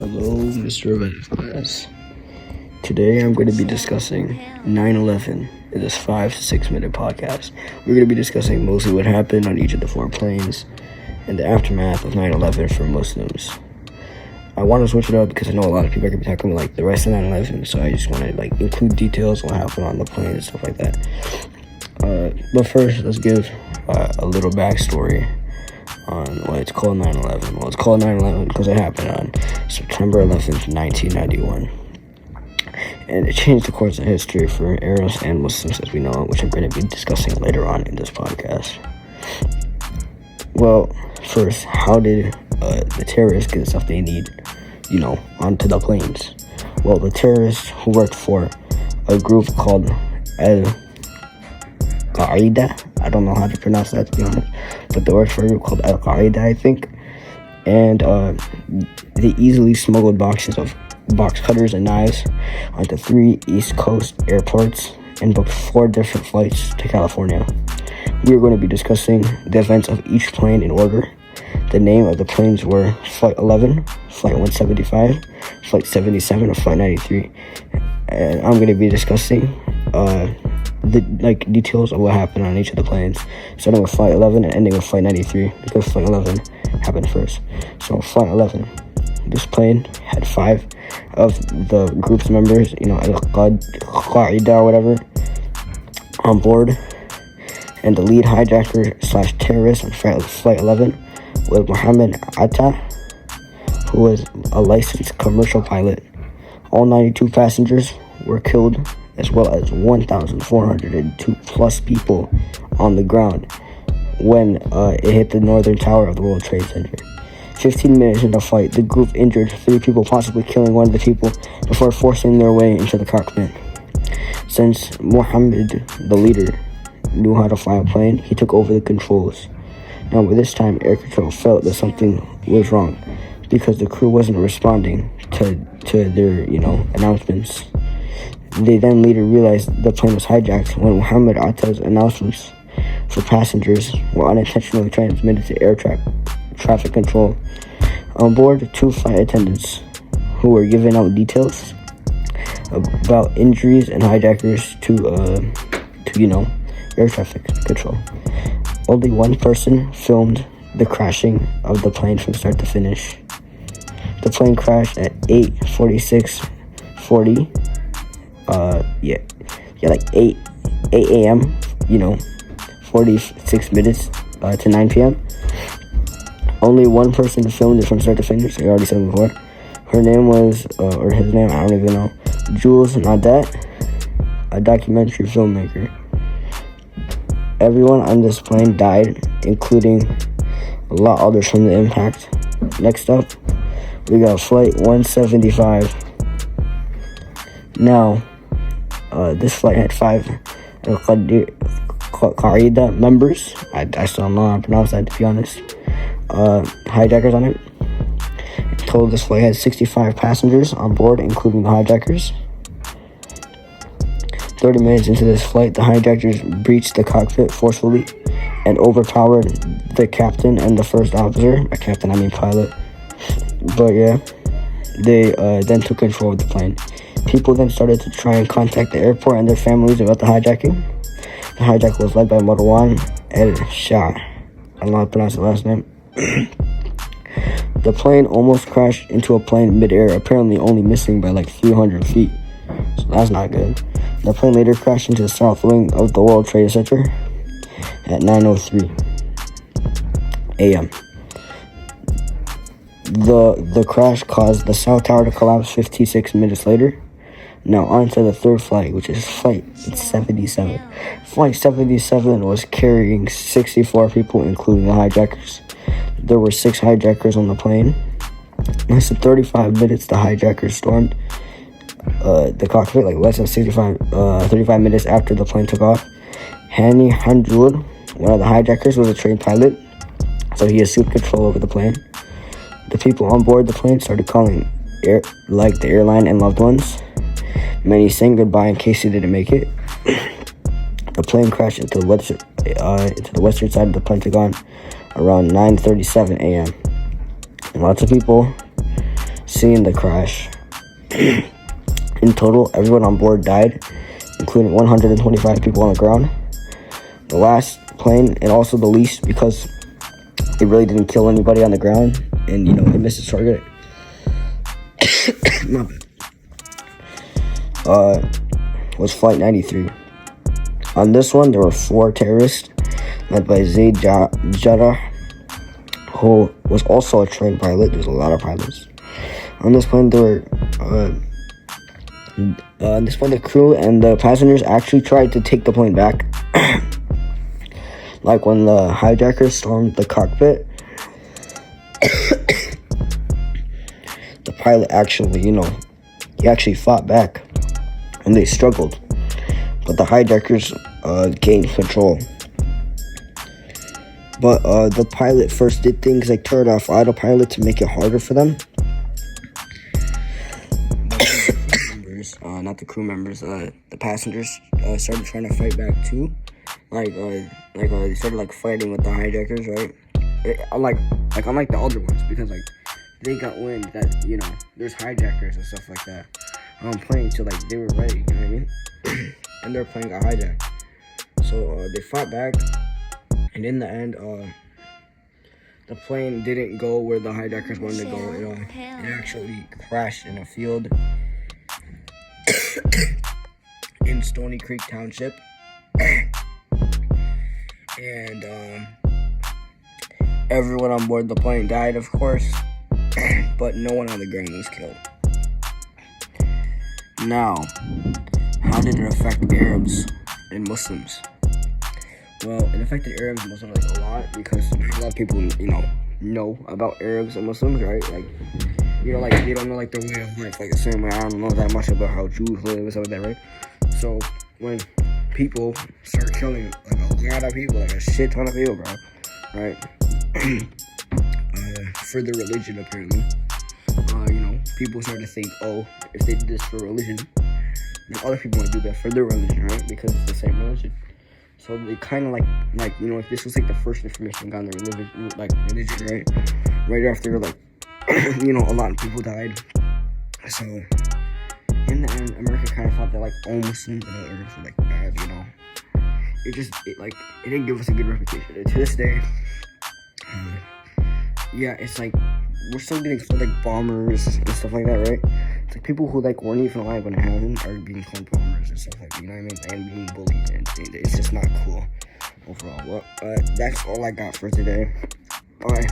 Hello, Mr. Event Class. Today I'm going to be discussing 9/11 in this 5 to 6 minute podcast. We're going to be discussing mostly what happened on each of the 4 planes and the aftermath of 9/11 for Muslims. I want to switch it up because I know a lot of people are going to be talking about the rest of 9/11, so I just want to include details on what happened on the plane and stuff like that. But first, let's give a little backstory on why it's called 9/11. Well, it's called 9/11 because it happened on September 11th, 1991. And it changed the course of history for Arabs and Muslims as we know it, which I'm going to be discussing later on in this podcast. Well, first, how did the terrorists get the stuff they need, onto the planes? Well, the terrorists who worked for a group called Al-Qaeda, I don't know how to pronounce that to be honest, but they worked for a group called Al-Qaeda, I think, and they easily smuggled boxes of box cutters and knives onto 3 East Coast airports and booked 4 different flights to California. We are going to be discussing the events of each plane in order. The name of the planes were Flight 11, Flight 175, Flight 77, and Flight 93. And I'm going to be discussing the details of what happened on each of the planes, starting with Flight 11 and ending with Flight 93, because Flight 11 happened first. So Flight 11, this plane had 5 of the group's members, Al-Qaeda or whatever, on board, and the lead hijacker / terrorist on Flight 11 was Mohammed Atta, who was a licensed commercial pilot. All 92 passengers were killed, as well as 1,402 plus people on the ground when it hit the northern tower of the World Trade Center. 15 minutes into the flight, the group injured 3 people, possibly killing one of the people before forcing their way into the cockpit. Since Mohammed, the leader, knew how to fly a plane, he took over the controls. Now, by this time, air control felt that something was wrong because the crew wasn't responding to their, announcements. They then later realized the plane was hijacked when Mohammed Atta's announcements for passengers were unintentionally transmitted to air traffic control. On board, 2 flight attendants who were giving out details about injuries and hijackers to air traffic control. Only one person filmed the crashing of the plane from start to finish. The plane crashed at 8:46:40. 8 a.m., 46 minutes to 9 p.m. Only one person filmed it from start to finish, I already said it before. Her name was, or his name, I don't even know, Jules Nadet, a documentary filmmaker. Everyone on this plane died, including a lot others from the impact. Next up, we got Flight 175. Now, this flight had 5 Al-Qaeda members. I still don't know how to pronounce that, to be honest. Hijackers on it. Total, this flight had 65 passengers on board, including the hijackers. 30 minutes into this flight, the hijackers breached the cockpit forcefully and overpowered the captain and the first officer. By captain, I mean pilot. But yeah, they then took control of the plane. People then started to try and contact the airport and their families about the hijacking. The hijack was led by Marwan El-Shah. I don't know how to pronounce the last name. The plane almost crashed into a plane midair, apparently only missing by 300 feet. So that's not good. The plane later crashed into the south wing of the World Trade Center at 9:03 a.m. The crash caused the south tower to collapse 56 minutes later. Now on to the third flight, which is Flight 77. Flight 77 was carrying 64 people, including the hijackers. There were 6 hijackers on the plane. Less than 35 minutes, the hijackers stormed the cockpit, less than 35 minutes after the plane took off. Hani Hanjour, one of the hijackers, was a trained pilot, so he assumed control over the plane. The people on board the plane started calling the airline and loved ones. Many saying goodbye in case they didn't make it. The plane crashed into the western side of the Pentagon around 9:37 a.m. And lots of people seeing the crash. In total, everyone on board died, including 125 people on the ground. The last plane, and also the least, because it really didn't kill anybody on the ground, and it missed its target. My bad. Was Flight 93. On this one, there were 4 terrorists, led by Zaid Jarrah, who was also a trained pilot. There's a lot of pilots. On this plane, there were the crew and the passengers actually tried to take the plane back. Like when the hijackers stormed the cockpit, the pilot actually, he actually fought back, and they struggled. But the hijackers gained control. But the pilot first did things like turn off autopilot to make it harder for them. Not the crew members, the passengers started trying to fight back too. They started fighting with the hijackers, right? Unlike the older ones, because they got wind that there's hijackers and stuff like that on plane, so they were ready, you know what I mean? And their plane got hijacked, so they fought back, and in the end, the plane didn't go where the hijackers wanted to go. It actually crashed in a field in Stony Creek Township. And everyone on board the plane died, of course, but no one on the ground was killed. Now, how did it affect Arabs and Muslims? Well, it affected Arabs and Muslims a lot, because a lot of people, know about Arabs and Muslims, right? They don't know their way of life, the same way I don't know that much about how Jews live and stuff like that, right? So when people start killing a lot of people, a shit ton of people, bro, right? For their religion, apparently, people start to think, oh, if they did this for religion, then other people want to do that for their religion, right? Because it's the same religion. So they kind of if this was the first information on the religion, right? Right after a lot of people died. So in the end, America kind of thought that all Muslims and others were bad, It didn't give us a good reputation. And to this day, it's we're still getting called bombers and stuff like that, right? It's people who weren't even alive when it happened are being called bombers and stuff like that, you know what I mean? And being bullied, and it's just not cool overall. Well, that's all I got for today. Bye.